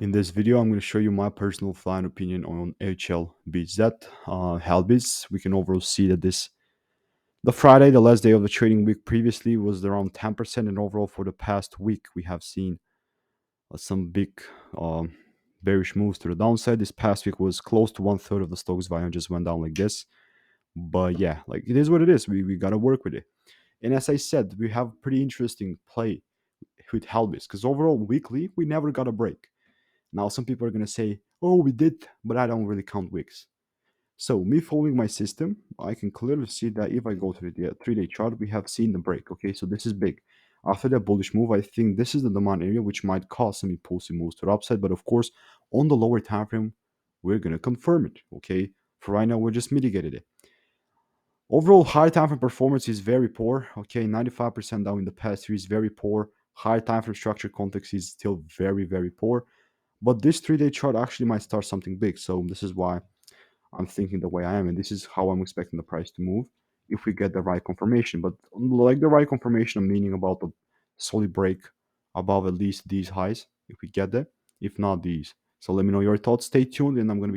In this video, I'm going to show you my personal fine opinion on HLBZ, Helbiz. We can overall see that the Friday, the last day of the trading week previously was around 10%, and overall for the past week, we have seen some big um, bearish moves to the downside. This past week was close to one third of the stocks volume just went down like this. But yeah, like it is what it is. We got to work with it. And as I said, we have pretty interesting play with Helbiz because overall weekly, we never got a break. Now, some people are going to say, oh, we did, but I don't really count wicks. So, me following my system, I can clearly see that if I go to the 3-day chart, we have seen the break. Okay, so this is big. After that bullish move, I think this is the demand area, which might cause some impulsive moves to the upside. But of course, on the lower time frame, we're going to confirm it. Okay, for right now, we're just mitigated it. Overall, high time frame performance is very poor. Okay, 95% down in the past year is very poor. High time frame structure context is still very, very poor. But this 3-day chart actually might start something big. So this is why I'm thinking the way I am. And this is how I'm expecting the price to move if we get the right confirmation. But like the right confirmation, I'm meaning about a solid break above at least these highs if we get that. If not these. So let me know your thoughts. Stay tuned and I'm going to be